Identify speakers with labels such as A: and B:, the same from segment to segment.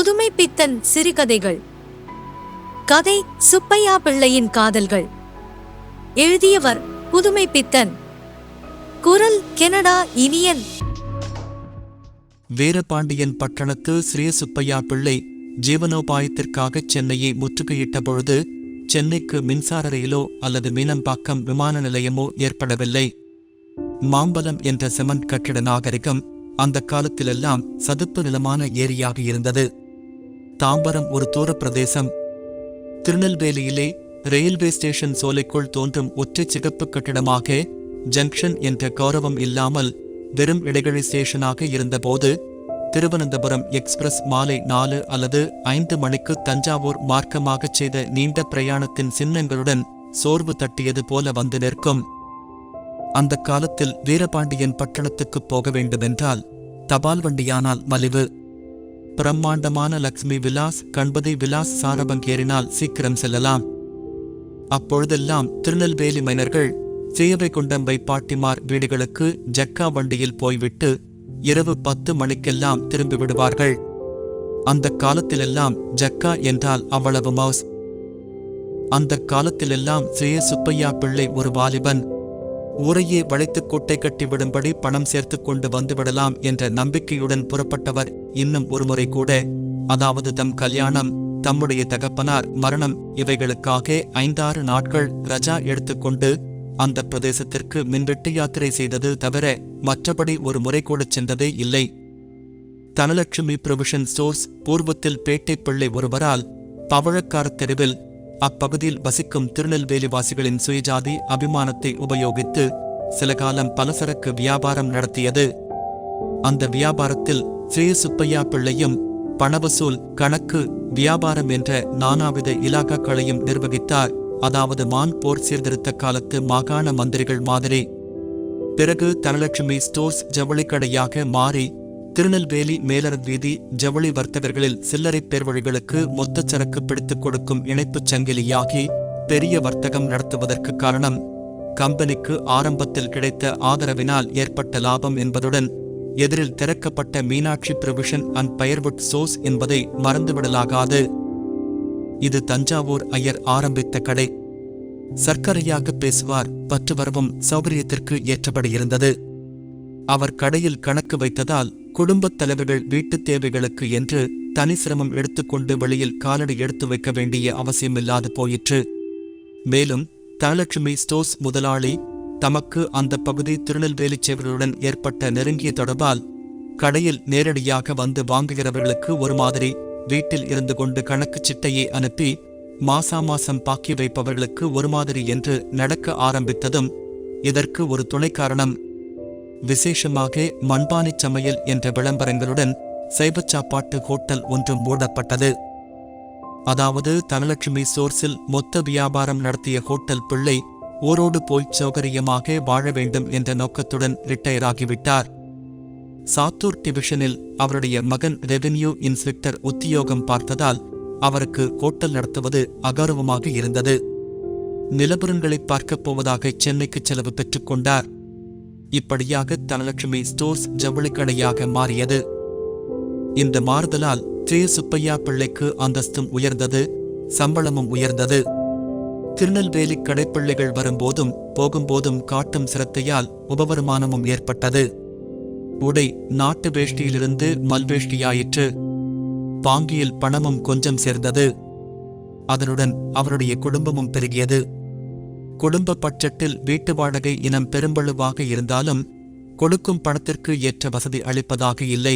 A: புதுமை பித்தன் சிறுகதைகள். கதை சுப்பையா பிள்ளையின் காதல்கள். எழுதியவர் புதுமை பித்தன். குரல் கெனடா இனியன்.
B: வீரபாண்டியன் பட்டணத்து ஸ்ரீ சுப்பையா பிள்ளை ஜீவனோபாயத்திற்காக சென்னையை முற்றுகையிட்ட பொழுது சென்னைக்கு மின்சார ரயிலோ அல்லது மீனம்பாக்கம் விமான நிலையமோ ஏற்படவில்லை. மாம்பலம் என்ற சிமெண்ட் கட்டிட நாகரிகம் அந்த காலத்திலெல்லாம் சதுப்பு நிலமான ஏரியாக இருந்தது. தாம்பரம் ஒரு தூர பிரதேசம். திருநெல்வேலியிலே ரயில்வே ஸ்டேஷன் சோலைக்குள் தோன்றும் ஒற்றை சிகப்பு கட்டிடமாக ஜங்ஷன் என்ற கௌரவம் இல்லாமல் வெறும் இடைவெளி ஸ்டேஷனாக இருந்தபோது திருவனந்தபுரம் எக்ஸ்பிரஸ் மாலை 4 அல்லது 5 மணிக்கு தஞ்சாவூர் மார்க்கமாகச் செய்த நீண்ட பிரயாணத்தின் சின்னங்களுடன் சோர்வு தட்டியது போல வந்து நிற்கும். அந்த காலத்தில் வீரபாண்டியன் பட்டணத்துக்கு போக வேண்டுமென்றால் தபால் வண்டியானால் மலிவு. பிரம்மாண்டமான லக்ஷ்மி விலாஸ், கண்பதி விலாஸ் சாரபங் ஏறினால் சீக்கிரம் செல்லலாம். அப்பொழுதெல்லாம் திருநெல்வேலி மைனர்கள் சேவைகுண்டம் பாட்டிமார் வீடுகளுக்கு ஜக்கா வண்டியில் போய்விட்டு இரவு 10 மணிக்கெல்லாம் திரும்பி விடுவார்கள். அந்த காலத்திலெல்லாம் ஜக்கா என்றால் அவ்வளவு மவுஸ். அந்த காலத்திலெல்லாம் ஸ்ரீ சுப்பையா பிள்ளை ஒரு வாலிபன். ஊரையே வளைத்து கோட்டை கட்டிவிடும்படி பணம் சேர்த்து கொண்டு வந்துவிடலாம் என்ற நம்பிக்கையுடன் புறப்பட்டவர். இன்னும் ஒருமுறை கூட, அதாவது தம் கல்யாணம், தம்முடைய தகப்பனார் மரணம் இவைகளுக்காக 5-6 நாட்கள் ரஜா எடுத்துக்கொண்டு அந்த பிரதேசத்திற்கு மின்வெட்டு யாத்திரை செய்தது தவிர மற்றபடி ஒரு முறை கூட சென்றதே இல்லை. தனலட்சுமி ப்ரொவிஷன் ஸ்டோர்ஸ் பூர்வத்தில் பேட்டை பிள்ளை ஒருவரால் பவழக்கார தெருவில் அப்பகுதியில் வசிக்கும் திருநெல்வேலி வாசிகளின் சுயஜாதி அபிமானத்தை உபயோகித்து சில காலம் பலசரக்கு வியாபாரம் நடத்தியது. அந்த வியாபாரத்தில் ஸ்ரீ சுப்பையா பிள்ளையும் பணவசூல், கணக்கு, வியாபாரம் என்ற நானாவித இலாக்காக்களையும் நிர்வகித்தார். அதாவது மான் போர் சீர்திருத்த காலத்து மாகாண மந்திரிகள் மாதிரி. பிறகு தனலட்சுமி ஸ்டோர்ஸ் ஜவுளிக்கடையாக மாறி திருநெல்வேலி மேலர் வீதி ஜவுளி வர்த்தகர்களில் சில்லறை பேர்வழிகளுக்கு மொத்த சரக்கு பிடித்துக் கொடுக்கும் இணைப்புச் சங்கிலியாகி பெரிய வர்த்தகம் நடத்துவதற்கு காரணம் கம்பெனிக்கு ஆரம்பத்தில் கிடைத்த ஆதரவினால் ஏற்பட்ட லாபம் என்பதுடன் எதிரில் திறக்கப்பட்ட மீனாட்சி ப்ரொவிஷன் அண்ட் பயர்வுட் ஸ்டோர்ஸ் என்பதை மறந்துவிடலாகாது. இது தஞ்சாவூர் ஐயர் ஆரம்பித்த கடை. சர்க்கரையாக பேசுவார். பற்று வரவும் சௌகரியத்திற்கு ஏற்றபடி இருந்தது. அவர் கடையில் கணக்கு வைத்ததால் குடும்பத் தலைவர்கள் வீட்டுத் தேவைகளுக்கு என்று தனி சிரமம் எடுத்துக்கொண்டு வெளியில் காலடி எடுத்து வைக்க வேண்டிய அவசியமில்லாது போயிற்று. மேலும் தனலட்சுமி ஸ்டோர்ஸ் முதலாளி தமக்கு அந்த பகுதி திருநெல்வேலி சேவர்களுடன் ஏற்பட்ட நெருங்கிய தொடர்பால் கடையில் நேரடியாக வந்து வாங்குகிறவர்களுக்கு ஒரு மாதிரி, வீட்டில் இருந்து கொண்டு கணக்கு சிட்டையை அனுப்பி மாசாமாசம் பாக்கி வைப்பவர்களுக்கு ஒரு மாதிரி என்று நடக்க ஆரம்பித்ததும் இதற்கு ஒரு துணை காரணம். விசேஷமாக மண்பானை சமையல் என்ற விளம்பரங்களுடன் சைவச் சாப்பாட்டு ஹோட்டல் ஒன்றும் மூடப்பட்டது. அதாவது தனலட்சுமி ஸ்டோர்ஸில் மொத்த வியாபாரம் நடத்திய ஹோட்டல் பிள்ளை ஊரோடு போய் சௌகரியமாக வாழ வேண்டும் என்ற நோக்கத்துடன் ரிட்டையர் ஆகிவிட்டார். சாத்தூர் டிவிஷனில் அவருடைய மகன் ரெவென்யூ இன்ஸ்பெக்டர் உத்தியோகம் பார்த்ததால் அவருக்கு ஹோட்டல் நடத்துவது அகௌரவமாக இருந்தது. நிலபுரன்களை பார்க்கப் போவதாக சென்னைக்கு செலவு பெற்றுக்கொண்டார். இப்படியாக தனலட்சுமி ஸ்டோர்ஸ் ஜவுளிக்கடையாக மாறியது. இந்த மாறுதலால் ஸ்ரீ சுப்பையா பிள்ளைக்கு அந்தஸ்தும் உயர்ந்தது, சம்பளமும் உயர்ந்தது. திருநெல்வேலி கடைப்பிள்ளைகள் வரும்போதும் போகும்போதும் காட்டும் சிரத்தையால் உபவருமானமும் ஏற்பட்டது. உடை நாட்டு வேஷ்டியிலிருந்து மல்வேஷ்டியாயிற்று. பாங்கியில் பணமும் கொஞ்சம் சேர்ந்தது. அதனுடன் அவருடைய குடும்பமும் பெருகியது. குடும்ப பட்ஜெட்டில் வீட்டு வாடகை இனம் பெரும்பழுவாக இருந்தாலும் கொடுக்கும் பணத்திற்கு ஏற்ற வசதி அளிப்பதாக இல்லை.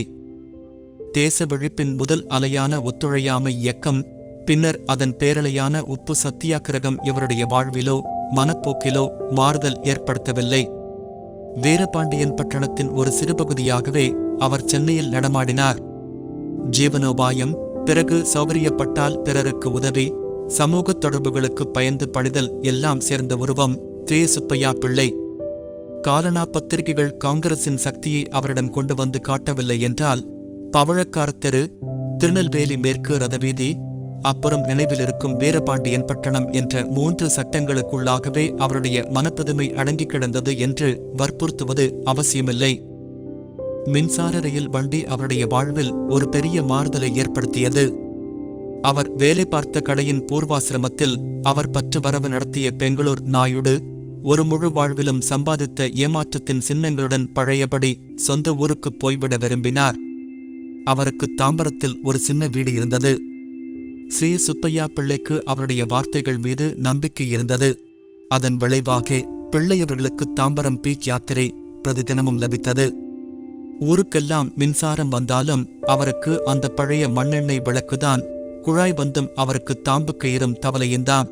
B: தேச விழிப்பின் முதல் அலையான ஒத்துழையாமை இயக்கம், பின்னர் அதன் பேரலையான உப்பு சத்தியாகிரகம் இவருடைய வாழ்விலோ மனப்போக்கிலோ மாறுதல் ஏற்படுத்தவில்லை. வீரபாண்டியன் பட்டணத்தின் ஒரு சிறுபகுதியாகவே அவர் சென்னையில் நடமாடினார். ஜீவனோபாயம், பிறகு சௌகரியப்பட்டால் பிறருக்கு உதவி, சமூக தொடர்புகளுக்கு பயந்து பணிதல் எல்லாம் சேர்ந்த உருவம் ஸ்ரீ சுப்பையா பிள்ளை. காலனா பத்திரிகைகள் காங்கிரசின் சக்தியை அவரிடம் கொண்டு வந்து காட்டவில்லை என்றால் பவழக்கார தெரு, திருநெல்வேலி மேற்கு ரதவீதி, அப்புறம் நினைவிலிருக்கும் வீரபாண்டியன் பட்டணம் என்ற 3 சட்டங்களுக்குள்ளாகவே அவருடைய மனப்பெருமை அடங்கி கிடந்தது என்று வற்புறுத்துவது அவசியமில்லை. மின்சார ரயில் வண்டி அவருடைய வாழ்வில் ஒரு பெரிய மாறுதலை ஏற்படுத்தியது. அவர் வேலை பார்த்த கடையின் பூர்வாசிரமத்தில் அவர் பற்று வரவு நடத்திய பெங்களூர் நாயுடு ஒரு முழு வாழ்விலும் சம்பாதித்த ஏமாற்றத்தின் சின்னங்களுடன் பழையபடி சொந்த ஊருக்கு போய்விட விரும்பினார். அவருக்கு தாம்பரத்தில் ஒரு சின்ன வீடு இருந்தது. ஸ்ரீ சுப்பையா பிள்ளைக்கு அவருடைய வார்த்தைகள் மீது நம்பிக்கை இருந்தது. அதன் விளைவாக பிள்ளையவர்களுக்கு தாம்பரம் பீச் யாத்திரை பிரதிதினமும் லபித்தது. ஊருக்கெல்லாம் மின்சாரம் வந்தாலும் அவருக்கு அந்த பழைய மண்ணெண்ணெய் விளக்குதான், குழாய் வந்தும் அவருக்கு தாம்பு கயிறும் தவலையுந்தான்.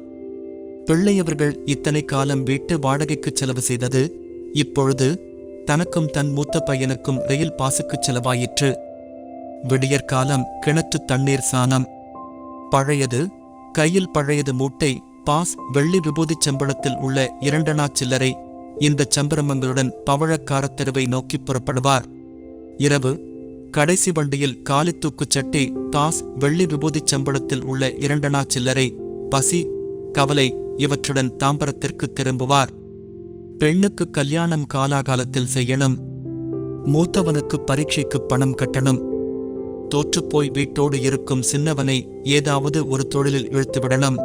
B: பிள்ளையவர்கள் இத்தனை காலம் வீட்டு வாடகைக்கு செலவு செய்தது இப்பொழுது தனக்கும் தன் மூத்த பையனுக்கும் ரயில் பாசுக்குச் செலவாயிற்று. விடியற்காலம் கிணற்று தண்ணீர் சானம். பழையது கையில் பழையது மூட்டை பாஸ் வெள்ளி விபூதிச் சம்பளத்தில் உள்ள 2 சில்லறை. இந்த சம்பரமங்களுடன் பவழக்காரத் தெருவை நோக்கி புறப்படுவார். இரவு கடைசி வண்டியில் காலி தூக்குச்சட்டி தாஸ் வெள்ளி விபூதிச் சம்பளத்தில் உள்ள 2 சில்லறை. பசி கவலை இவற்றுடன் தாம்பரத்திற்கு திரும்புவார். பெண்ணுக்கு கல்யாணம் காலாகாலத்தில் செய்யணும். மூத்தவனுக்கு பரீட்சைக்கு பணம் கட்டணும். தோற்றுப்போய் வீட்டோடு இருக்கும் சின்னவனை ஏதாவது ஒரு தொழிலில் இழுத்துவிடணும்.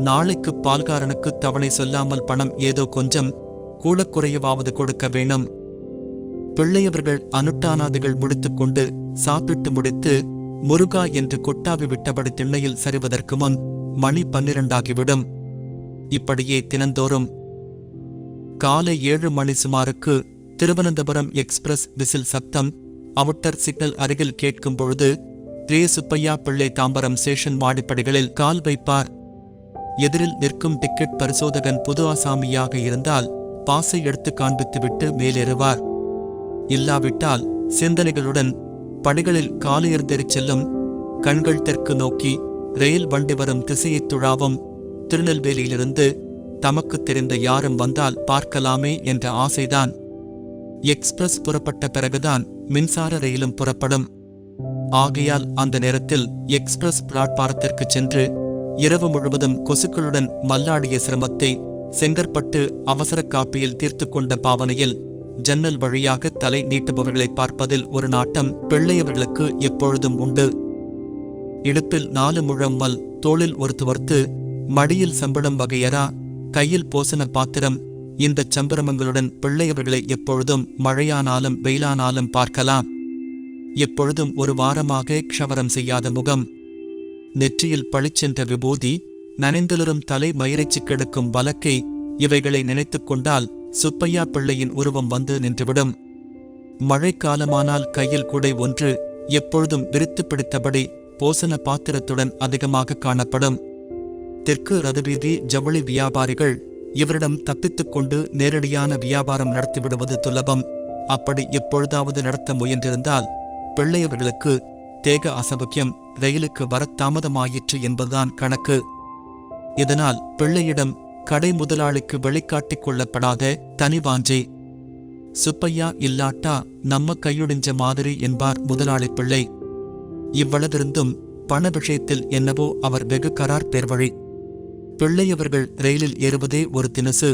B: நாளைக்கு பால்காரனுக்கு தவணை சொல்லாமல் பணம் ஏதோ கொஞ்சம் கூட குறையவாவது கொடுக்க வேணும். பிள்ளையவர்கள் அனுட்டானாதிகள் முடித்துக்கொண்டு சாப்பிட்டு முடித்து முருகா என்று கொட்டாவி விட்டபடி திண்ணையில் சரிவதற்கு முன் மணி 12 இப்படியே தினந்தோறும். காலை 7 மணி சுமாருக்கு திருவனந்தபுரம் எக்ஸ்பிரஸ் விசில் சப்தம் அவுட்டர் சிக்னல் அருகில் கேட்கும் பொழுது ஸ்ரீ சுப்பையா பிள்ளை தாம்பரம் ஸ்டேஷன் மாடிப்படிகளில் கால் வைப்பார். எதிரில் நிற்கும் டிக்கெட் பரிசோதகன் புது ஆசாமியாக இருந்தால் பாசை எடுத்து காண்பித்துவிட்டு மேலேறுவார். இல்லாவிட்டால் சிந்தனைகளுடன் படிகளில் காலையர்ந்தெறிச் செல்லும். கண்கள் தெற்கு நோக்கி ரயில் வண்டி வரும் திசையைத் துழாவும். திருநெல்வேலியிலிருந்து தமக்கு தெரிந்த யாரும் வந்தால் பார்க்கலாமே என்ற ஆசைதான். எக்ஸ்பிரஸ் புறப்பட்ட பிறகுதான் மின்சார ரயிலும் புறப்படும். ஆகையால் அந்த நேரத்தில் எக்ஸ்பிரஸ் பிளாட்பாரத்திற்கு சென்று இரவு முழுவதும் கொசுக்களுடன் மல்லாடிய சிரமத்தை செங்கற்பட்டு அவசர காப்பியில் தீர்த்து கொண்ட பாவனையில் ஜன்னல் வழியாக தலை நீட்டுபவர்களை பார்ப்பதில் ஒரு நாட்டம் பிள்ளையவர்களுக்கு எப்பொழுதும் உண்டு. இடுப்பில் 4 முழம்மல், தோளில் ஒரு துவர்த்து, மடியில் சம்பளம் வகையரா, கையில் போசன பாத்திரம். இந்த சம்பிரமங்களுடன் பிள்ளையவர்களை எப்பொழுதும் மழையானாலும் வெயிலானாலும் பார்க்கலாம். எப்பொழுதும் ஒரு வாரமாக க்ஷவரம் செய்யாத முகம், நெற்றியில் பளிச்சென்ற விபூதி, நனைந்தலரும் தலை மயிரைச்சிக் கெடுக்கும் வலக்கை, இவைகளை நினைத்துக் கொண்டால் சுப்பையா பிள்ளையின் உருவம் வந்து நின்றுவிடும். மழைக்காலமானால் கையில் குடை ஒன்று எப்பொழுதும் விரித்து பிடித்தபடி போசன பாத்திரத்துடன் அதிகமாக காணப்படும். தெற்கு ரதுவீதி ஜவுளி வியாபாரிகள் இவரிடம் தப்பித்துக் கொண்டு நேரடியான வியாபாரம் நடத்திவிடுவது துலபம். அப்படி எப்பொழுதாவது நடத்த முயன்றிருந்தால் பிள்ளையவர்களுக்கு தேக அசௌக்கியம், ரயிலுக்கு வரத் தாமதமாயிற்று என்பதுதான் கணக்கு. இதனால் பிள்ளையிடம் கடை முதலாளிக்கு வெளிக்காட்டிக் கொள்ளப்படாத தனிவாஞ்சை. சுப்பையா இல்லாட்டா நம்ம கையுடிஞ்ச மாதிரி என்பார் முதலாளி பிள்ளை. இவ்வளவிருந்தும் பண விஷயத்தில் என்னவோ அவர் வெகு கரார் பேர்வழி. பிள்ளையவர்கள் ரயிலில் ஏறுவதே ஒரு தினசு.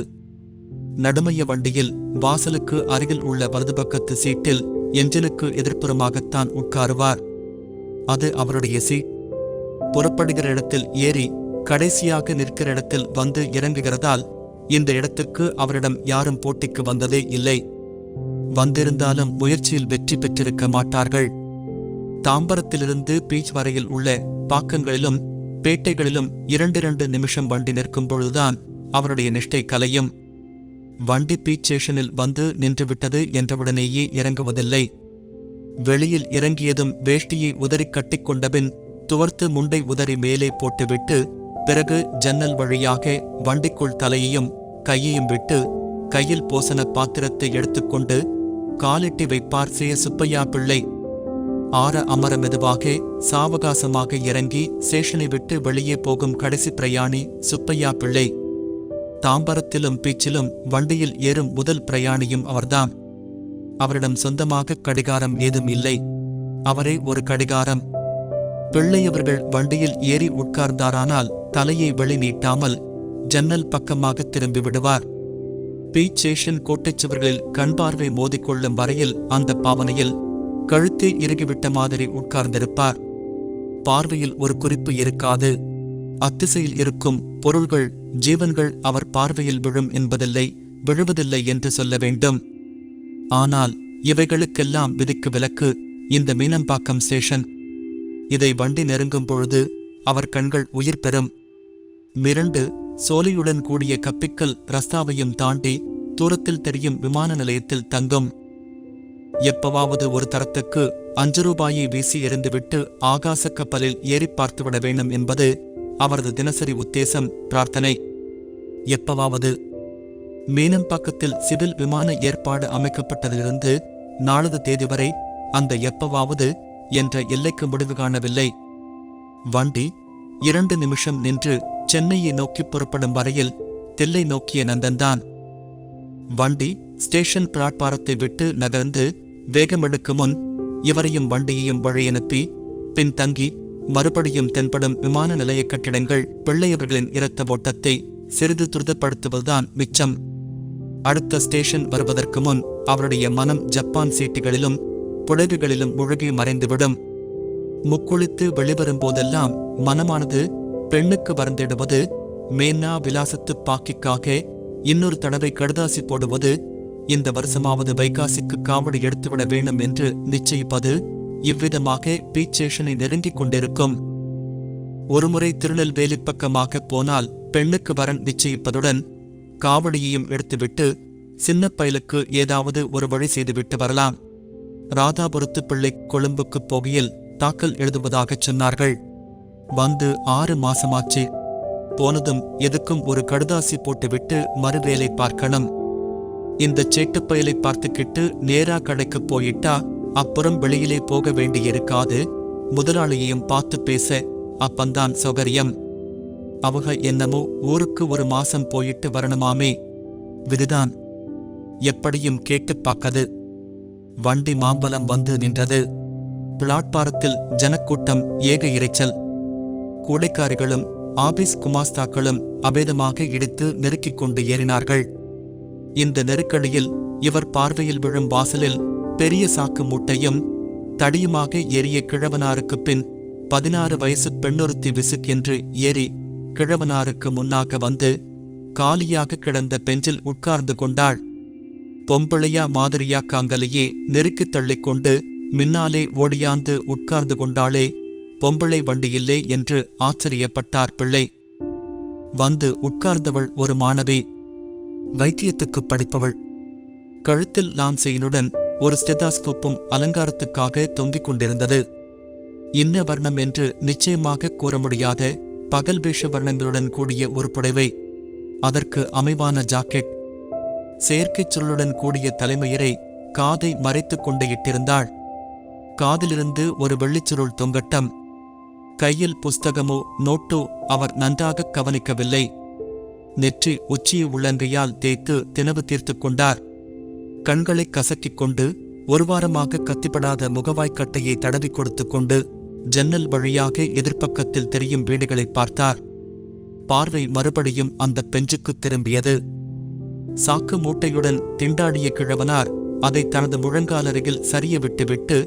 B: நடுமைய வண்டியில் வாசலுக்கு அருகில் உள்ள வலதுபக்கத்து சீட்டில் எஞ்சினுக்கு எதிர்ப்புறமாகத்தான் உட்காருவார். அது அவருடைய சீட். புறப்படுகிற இடத்தில் ஏறி கடைசியாக நிற்கிற இடத்தில் வந்து இறங்குகிறதால் இந்த இடத்துக்கு அவரிடம் யாரும் போட்டிக்கு வந்ததே இல்லை. வந்திருந்தாலும் முயற்சியில் வெற்றி பெற்றிருக்க மாட்டார்கள். தாம்பரத்திலிருந்து பீச் வரையில் உள்ள பாக்கங்களிலும் பேட்டைகளிலும் 2 நிமிஷம் வண்டி நிற்கும் பொழுதுதான் அவருடைய நிஷ்டை கலையும். வண்டி பீச் ஸ்டேஷனில் வந்து நின்றுவிட்டது என்றவுடனேயே இறங்குவதில்லை. வெளியில் இறங்கியதும் வேஷ்டியை உதறி கட்டிக்கொண்டபின் துவர்த்து முண்டை உதறி மேலே போட்டுவிட்டு பிறகு ஜன்னல் வழியாக வண்டிக்குள் தலையையும் கையையும் விட்டு கையில் போசன பாத்திரத்தை எடுத்துக்கொண்டு காலிட்டி வைப்பார் ஸ்ரீ சுப்பையா பிள்ளை. ஆற அமர மெதுவாக சாவகாசமாக இறங்கி ஸ்டேஷனை விட்டு வெளியே போகும் கடைசி பிரயாணி சுப்பையா பிள்ளை. தாம்பரத்திலும் பீச்சிலும் வண்டியில் ஏறும் முதல் பிரயாணியும் அவர்தான். அவரிடம் சொந்தமாக கடிகாரம் ஏதும் இல்லை. அவரே ஒரு கடிகாரம். பிள்ளையவர்கள் வண்டியில் ஏறி உட்கார்ந்தாரானால் தலையை வெளி நீட்டாமல் ஜன்னல் பக்கமாக திரும்பி விடுவார். சேஷன் கோட்டைச் சுவர்களில் கண் பார்வை மோதிக்கொள்ளும் வரையில் அந்த பாவனையில் கழுத்தே இறுகிவிட்ட மாதிரி உட்கார்ந்திருப்பார். பார்வையில் ஒரு குறிப்பு இருக்காது. அத்திசையில் இருக்கும் பொருள்கள், ஜீவன்கள் அவர் பார்வையில் விழும் என்பதில்லை, விழுவதில்லை என்று சொல்ல வேண்டும். ஆனால் இவைகளுக்கெல்லாம் விதிக்கு விலக்கு இந்த மீனம்பாக்கம் ஸ்டேஷன். இதை வண்டி நெருங்கும் பொழுது அவர் கண்கள் உயிர் பெறும். மிரண்டு சோலையுடன் கூடிய கப்பிக்கல் ரஸ்தாவையும் தாண்டி தூரத்தில் தெரியும் விமான நிலையத்தில் தங்கும். எப்பவாவது ஒரு தரத்துக்கு 5 ரூபாயை வீசி எறிந்துவிட்டு ஆகாச கப்பலில் ஏறி பார்த்துவிட வேண்டும் என்பது அவரது தினசரி உத்தேசம், பிரார்த்தனை. எப்பவாவது மீனம்பாக்கத்தில் சிவில் விமான ஏற்பாடு அமைக்கப்பட்டதிலிருந்து நாளது தேதி வரை அந்த எப்பவாவது என்ற எல்லைக்கு முடிவு காணவில்லை. வண்டி 2 நிமிஷம் நின்று சென்னையை நோக்கி புறப்படும் வரையில் தில்லை நோக்கிய நந்தன்தான். வண்டி ஸ்டேஷன் பிளாட்பாரத்தை விட்டு நகர்ந்து வேகமெடுக்கும் முன் இவரையும் வண்டியையும் வழியனுப்பி பின் தங்கி மறுபடியும் தென்படும் விமான நிலைய கட்டிடங்கள் பிள்ளையவர்களின் இரத்த ஓட்டத்தை சிறிது துரிதப்படுத்துவதுதான் மிச்சம். அடுத்த ஸ்டேஷன் வருவதற்கு முன் அவருடைய மனம் ஜப்பான் சீட்டுகளிலும் புடவைகளிலும் முழுகி மறைந்துவிடும். முக்குளித்து வெளிவரும்போதெல்லாம் மனமானது பெண்ணுக்கு வருந்திடுவது, மேன்னா விலாசத்து பாக்கிக்காக இன்னொரு தடவை கடுதாசி போடுவது, இந்த வருஷமாவது வைகாசிக்கு காவடி எடுத்துவிட வேண்டும் என்று நிச்சயிப்பது, இவ்விதமாக ஸ்டேஷனை நெருங்கிக் கொண்டிருக்கும். ஒருமுறை திருநெல்வேலி பக்கமாக போனால் பெண்ணுக்கு வரன் நிச்சயிப்பதுடன் காவடியையும் எடுத்துவிட்டு சின்ன பயலுக்கு ஏதாவது ஒரு வழி செய்துவிட்டு வரலாம். ராதாபுரத்து பிள்ளை கொழும்புக்கு போகையில் தாக்கல் எழுதுவதாகச் சொன்னார்கள். வந்து 6 மாசமாச்சு. போனதும் எதுக்கும் ஒரு கடுதாசி போட்டுவிட்டு மறுவேலை பார்க்கணும். இந்த சேட்டுப்பயலை பார்த்துக்கிட்டு நேரா கடைக்கு போயிட்டா அப்புறம் வெளியிலே போக வேண்டியிருக்காது. முதலாளியையும் பார்த்து பேச அப்பந்தான் சௌகரியம். அவங்க என்னமோ ஊருக்கு 1 மாசம் போயிட்டு வரணுமாமே. விதுதான். எப்படியும் கேட்டு பார்க்கது. வண்டி மாம்பலம் வந்து நின்றது. பிளாட்பாரத்தில் ஜனக்கூட்டம், ஏக இரைச்சல். கூடைக்காரிகளும் ஆபீஸ் குமாஸ்தாக்களும் அபேதமாக இடித்து நெருக்கிக் கொண்டு ஏறினார்கள். இந்த நெருக்கடியில் இவர் பார்வையில் விழும் வாசலில் பெரிய சாக்கு மூட்டையும் தடியுமாக ஏறிய கிழவனாருக்கு பின் 16 வயசு பெண்ணொருத்தி விசுக்கென்று ஏறி கிழவனாருக்கு முன்னாக வந்து காலியாக கிடந்த பெஞ்சில் உட்கார்ந்து கொண்டாள். பொம்பிளையா மாதிரியா காங்கலையே நெருக்கித் தள்ளிக்கொண்டு மின்னாலே ஓடியாந்து உட்கார்ந்து கொண்டாளே, பொம்பிளை வண்டியில்லே என்று ஆச்சரியப்பட்டார் பிள்ளை. வந்து உட்கார்ந்தவள் ஒரு மாணவி, வைத்தியத்துக்கு படிப்பவள். கழுத்தில் லான்செயினுடன் ஒரு ஸ்டெதாஸ்கோப்பும் அலங்காரத்துக்காக தொங்கிக் கொண்டிருந்தது. இன்ன வர்ணம் என்று நிச்சயமாக கூற முடியாத பகல் வேஷ வர்ணங்களுடன் கூடிய ஒரு புடவை, அதற்கு அமைவான ஜாக்கெட், செயற்கைச் சொல்லுடன் கூடிய தலைமயிரை காதை மறைத்துக் கொண்டு இட்டிருந்தாள். காதிலிருந்து ஒரு வெள்ளிச்சுருள் தொங்கட்டம். கையில் புஸ்தகமோ நோட்டோ அவர் நன்றாக கவனிக்கவில்லை. நெற்றி உச்சியை உள்ளங்கையால் தேய்த்து தினவு தீர்த்து கொண்டார். கண்களை கசக்கிக் கொண்டு 1 வாரமாக கத்திப்படாத முகவாய்க்கட்டையை தடவி கொடுத்து கொண்டு ஜன்னல் வழியாக எதிர்ப்பக்கத்தில் தெரியும் வீடுகளை பார்த்தார். பார்வை மறுபடியும் அந்த பெஞ்சுக்கு திரும்பியது. சாக்கு மூட்டையுடன் திண்டாடிய கிழவனார் அதை தனது முழங்காலருகில் சரிய விட்டுவிட்டு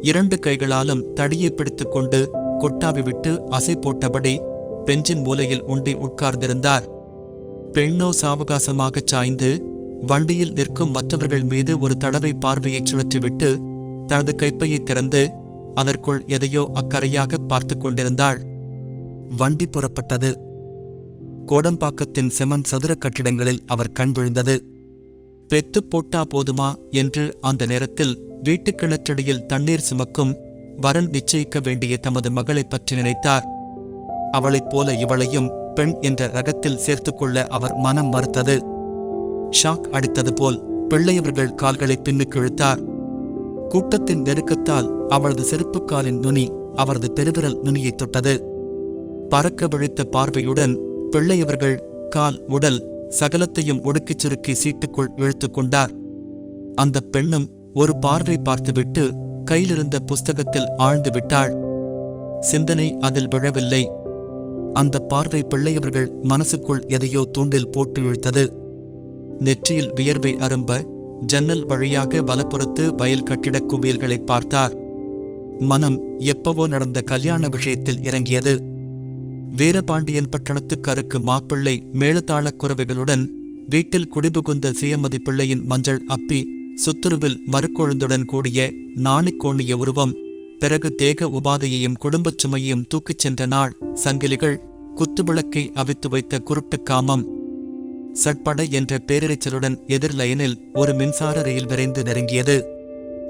B: 2 கைகளாலும் தடியை பிடித்துக் கொண்டு கொட்டாவி விட்டு அசை போட்டபடி பெஞ்சின் மூலையில் உண்டி உட்கார்ந்திருந்தார். பெண்ணோ சாவகாசமாகச் சாய்ந்து வண்டியில் நிற்கும் மற்றவர்கள் மீது ஒரு தடவை பார்வையை சுழற்றிவிட்டு தனது கைப்பையை திறந்து அதற்குள் எதையோ அக்கறையாக பார்த்து கொண்டிருந்தாள். வண்டி புறப்பட்டது. கோடம்பாக்கத்தின் செமன் சதுர கட்டிடங்களில் அவர் கண் விழுந்தது. பெத்து போட்டா போதுமா என்று அந்த நேரத்தில் வீட்டுக் கிணற்றடியில் தண்ணீர் சுமக்கும் வரன் நிச்சயிக்க வேண்டிய தமது மகளைப் பற்றி நினைத்தார். அவளைப் போல இவளையும் பெண் என்ற ரகத்தில் சேர்த்துக்கொள்ள அவர் மனம் மறுத்தது. ஷாக் அடித்தது போல் பிள்ளையவர்கள் கால்களை பின்னுக்கு இழுத்தார். கூட்டத்தின் நெருக்கத்தால் அவளது செருப்புக்காலின் நுனி அவரது பெருவிரல் நுனியைத் தொட்டது. பறக்க விழித்த பார்வையுடன் பிள்ளையவர்கள் கால், உடல் சகலத்தையும் ஒடுக்கிச் சுருக்கி சீட்டுக்குள் இழுத்துக் கொண்டார். அந்த பெண்ணும் ஒரு பார்வை பார்த்துவிட்டு கையிலிருந்த புஸ்தகத்தில் ஆழ்ந்து விட்டாள். சிந்தனை அதில் விழவில்லை. அந்த பார்வை பிள்ளையவர்கள் மனசுக்குள் எதையோ தூண்டில் போட்டு இழுத்தது. நெற்றியில் வியர்வை அரும்ப ஜன்னல் வழியாக வலப்புறத்து வயல் கட்டிடக் குவியல்களை பார்த்தார். மனம் எப்பவோ நடந்த கல்யாண விஷயத்தில் இறங்கியது. வீரபாண்டியன் பட்டணத்துக்கருக்கு மாப்பிள்ளை மேளதாளக் குரவைகளுடன் வீட்டில் குடிபுகுந்த சுயமதி பிள்ளையின் மஞ்சள் அப்பி, சுத்துருவில் மறுக்கொழுந்துடன் கூடிய நாணிக்கோணிய உருவம், பிறகு தேக உபாதையையும் குடும்பச் சுமையையும் தூக்கிச் சென்ற நாள், சங்கிலிகள், குத்துவிளக்கை அவித்து வைத்த குருட்டுக் காமம். சட்பட என்ற பேரிரைச்சலுடன் எதிர் லைனில் ஒரு மின்சார ரயில் விரைந்து நெருங்கியது.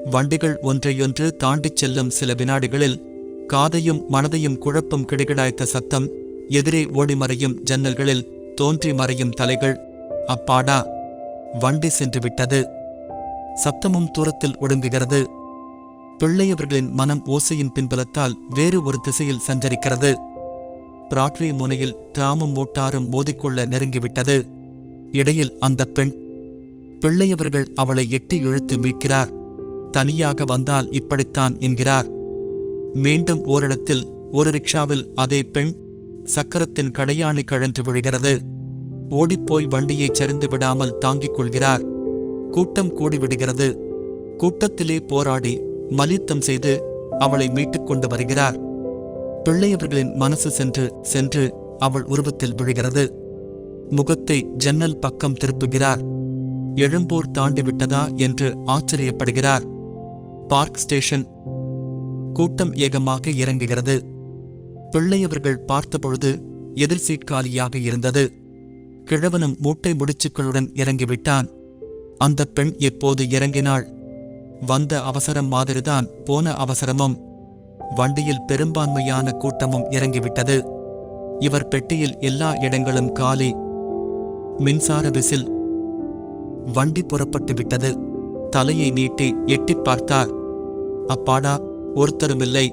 B: வண்டிகள் ஒன்றையொன்று தாண்டிச் செல்லும் சில வினாடிகளில் காதையும் மனதையும் குழப்பும் கிடுகிடாய்த்த சத்தம், எதிரே ஓடி மறையும் ஜன்னல்களில் தோன்றி மறையும் தலைகள். அப்பாடா, வண்டி சென்று விட்டது. சப்தமும் தூரத்தில் ஒடுங்குகிறது. பிள்ளையவர்களின் மனம் ஓசையின் பின்பலத்தால் வேறு ஒரு திசையில் சஞ்சரிக்கிறது. பிராட்வே முனையில் டிராமும் மோட்டாரும் மோதிக்கொள்ள நெருங்கிவிட்டது. இடையில் அந்த பெண். பிள்ளையவர்கள் அவளை எட்டி இழுத்து மீட்கிறார். தனியாக வந்தால் இப்படித்தான் என்கிறார். மீண்டும் ஓரிடத்தில் ஒரு ரிக்ஷாவில் அதே பெண். சக்கரத்தின் கடையாணி கழன்று விழுகிறது. ஓடிப்போய் வண்டியைச் சரிந்து விடாமல் தாங்கிக் கொள்கிறார். கூட்டம் கூடிவிடுகிறது. கூட்டத்திலே போராடி மலித்தம் செய்து அவளை மீட்டுக் கொண்டு வருகிறார். பிள்ளையவர்களின் மனசு சென்று சென்று அவள் உருவத்தில் விழுகிறது. முகத்தை ஜன்னல் பக்கம் திருப்புகிறார். எழும்பூர் தாண்டிவிட்டதா என்று ஆச்சரியப்படுகிறார். Park station. கூட்டம் ஏகமாக இறங்குகிறது. பிள்ளையவர்கள் பார்த்தபொழுது எதிர் சீட் காலியாக இருந்தது. கிழவனும் மூட்டை முடிச்சுக்களுடன் இறங்கிவிட்டான். அந்த பெண் எப்போது இறங்கினாள்? வந்த அவசரம் மாதிரிதான் போன அவசரமும். வண்டியில் பெரும்பான்மையான கூட்டமும் இறங்கிவிட்டது. இவர் பெட்டியில் எல்லா இடங்களும் காலி. மின்சார விசில். வண்டி புறப்பட்டு விட்டது. தலையை நீட்டி எட்டிப் பார்த்தார். அப்பாடா, ஒருத்தருமில்லை.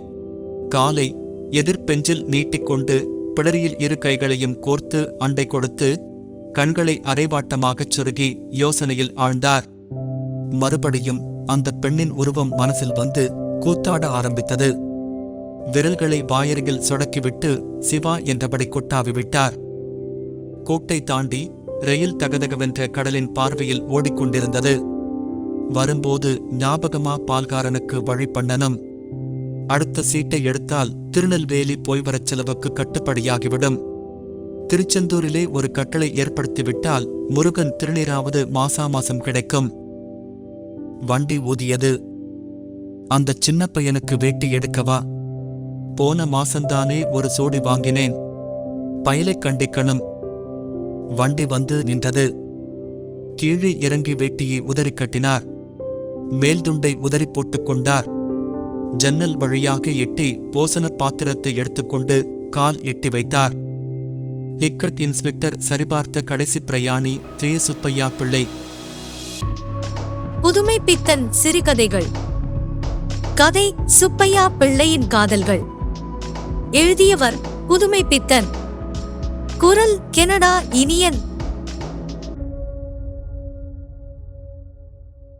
B: காலை எதிர்பெஞ்சில் நீட்டிக்கொண்டு பிடரியில் இரு கைகளையும் கோர்த்து அண்டை கொடுத்து கண்களை அரைவாட்டமாகச் சுருகி யோசனையில் ஆழ்ந்தார். மறுபடியும் அந்த பெண்ணின் உருவம் மனசில் வந்து கூத்தாட ஆரம்பித்தது. விரல்களை வாயருகில் சொடக்கிவிட்டு சிவா என்றபடி கொட்டாவிவிட்டார். கோட்டை தாண்டி ரயில் தகதகவென்ற கடலின் பார்வையில் ஓடிக்கொண்டிருந்தது. வரும்போது ஞாபகமா பால்காரனுக்கு வழி பண்ணனும். அடுத்த சீட்டை எடுத்தால் திருநெல்வேலி போய் வரச் செலவுக்கு கட்டுப்படியாகிவிடும். திருச்செந்தூரிலே ஒரு கட்டளை ஏற்படுத்திவிட்டால் முருகன் திருநீராவது மாசாமாசம் கிடைக்கும். வண்டி ஊதியது. அந்த சின்ன பையனுக்கு வேட்டி எடுக்கவா? போன மாசந்தானே ஒரு சோடி வாங்கினேன். பயலை கண்டிக்கணும். வண்டி வந்து நின்றது. கீழே இறங்கி வேட்டியை உதறி கட்டினார். மேல்துண்டை உதறி போட்டுக் கொண்டார். ஜன்னல் வழியாக எட்டி போசன பாத்திரத்தை எடுத்துக்கொண்டு கால் எட்டி வைத்தார். டிக்கெட் இன்ஸ்பெக்டர் சரிபார்த்த கடைசி பிரயாணி திரு சுப்பையா பிள்ளை.
A: புதுமை பித்தன் சிறுகதைகள். கதை சுப்பையா பிள்ளையின் காதல்கள். எழுதியவர் புதுமை பித்தன். குரல் கனடா இனியன்.